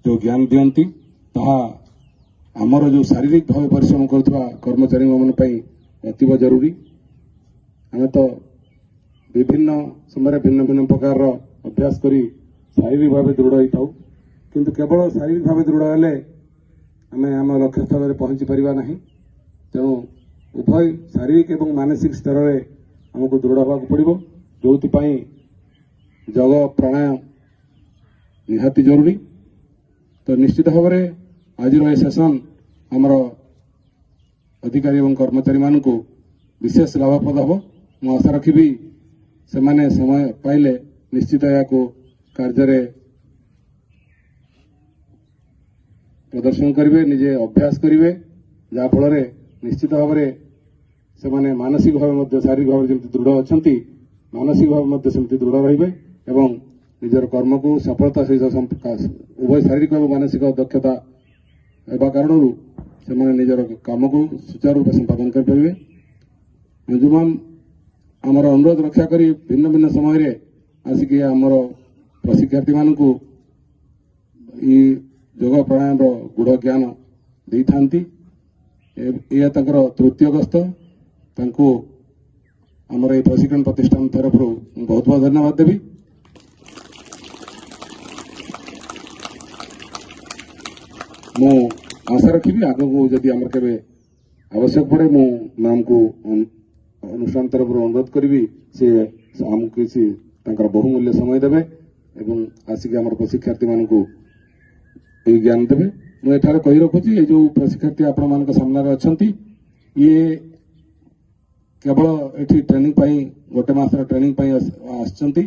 जो ज्ञान दियंती ताहा आमर जो शारीरिक भाव परिश्रम करुवा कर्मचारी मान अतीव जरूरी। आम तो विभिन्न समय भिन्न भिन्न प्रकार अभ्यास करी शारीरिक भाव दृढ़ होता किंतु केवल शारीरिक भाव दृढ़ हेले आम आम लक्ष्य स्थल में पहुंची पारिबा नहीं। तेणु उभय शारीरिक और मानसिक स्तर में आमको दृढ़ होगा पड़ो जो जग प्राणायाम निहाती जरूरी। तो निश्चित भाव में आज सेसन आमर अधिकारी और कर्मचारी मान को विशेष लाभप्रद हम। मु आशा रखी से माने समय पाइले निश्चित या कार्य प्रदर्शन करेंगे निजे अभ्यास करेंगे जहाँफल निश्चित भाव में से माने मानसिक भाव शारीरिक भाव जमी दृढ़ अच्छा मानसिक भाव सेमती दृढ़ रे एवं निजर कर्म को सफलता सहित उभय शारीरिक और मानसिक दक्षता एवं कारण से निजर काम को सुचारू रूप संपादन करेंगे। मंजुमान आमर अनुरोध रक्षा करी भिन्न भिन्न समय आसिक आमर प्रशिक्षार्थी मान योग प्राणायाम गुड़ ज्ञान दे था। यह तृतीय गस्त आमर ये प्रशिक्षण प्रतिष्ठान तरफ बहुत बहुत धन्यवाद देवी। मु आशा रखी आग को जदि आमर के आवश्यक पड़े मु मैम को अनुष्ठान तरफ अनुरोध करी से आमको किसी बहुमूल्य समय देवे एवं आसिक आमर प्रशिक्षार्थी मान ज्ञान देवे। मुझे कही रखुची ये जो प्रशिक्षार्थी आपण मान सामने अच्छा ये केवल ये ट्रेनिंग गोटे मसर ट्रेनिंग आसचंती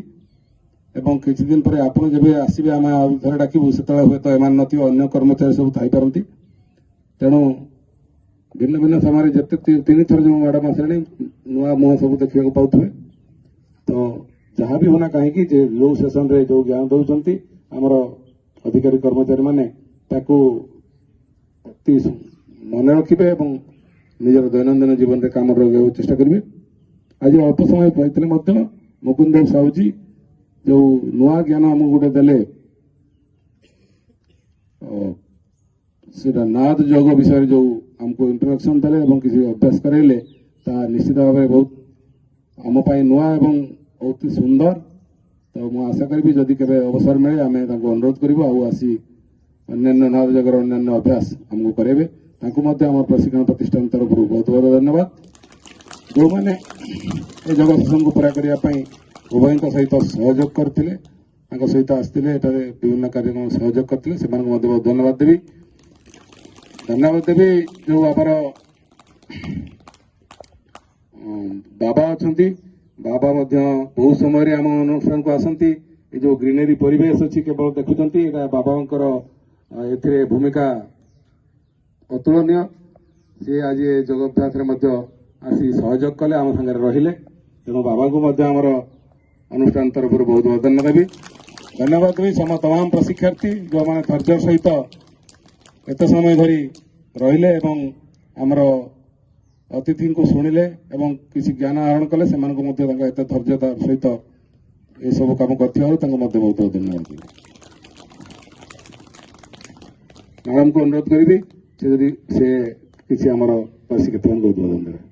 एवं किसी दिन पर आप जब आसवे आम थे डाकू से हुए तो एम नथिव अन्य कर्मचारी सब थी। तेणु भिन्न भिन्न समय जिते तीन थर जो मैडम आसे नुआ मुह सब देखा पाथे। तो जहाँ भी होना कहीं जो सेसन रे जो ज्ञान दौरान आमर अधिकारी कर्मचारी माने ताकू अति मन रखिए और निजर दैनंदिन जीवन में काम रखा चेष्टा करेंगे। आज अल्प समय पाई मुकुंद साहूजी जो नुआ ज्ञान आम गोटे देले नाद योग विषय जो आमको इंट्रोडक्शन देले और किसी अभ्यास करेले निश्चित भाव में बहुत आम नुआ एवं बहुत सुंदर। तो मुझे आशा करी जदि के अवसर मिले आम अनुरोध करूँ आसी अन्य नाद जगर अन्य अभ्यास आमको करेंगे। आम प्रशिक्षण प्रतिष्ठान तरफ बहुत बहुत धन्यवाद। जो मैंने ये जग सेसन को पूरा करने उभय सहित सहयोग करते सहित आसते विभिन्न कार्यक्रम सहयोग करते से बहुत धन्यवाद देवी। जो आमर बाबा अच्छा बाबा बहुत समय आम अनुष्ठान को आसती ये जो ग्रीनरी परिवेश अच्छी केवल देखुंत बाबांकर ए भूमिका अतुलनीय। सी आज योगाभ्यास आसी सहयोग कले आम सागर रहिले। तेणु बाबा को आमर अनुष्ठान तरफ बहुत बहुत धन्यवाद देवी। तमाम प्रशिक्षार्थी जो मैंने धैर्य सहित एत समय धरी रहिले एवं आमर अतिथि को शुणिले एवं किसी ज्ञान आहरण कले से एत धैर्यता सहित ये सब कम कर बहुत बहुत धन्यवाद। मैडम को अनुरोध करी से किसी आमर प्रशिक्षार्थी बहुत बहुत धन्यवाद।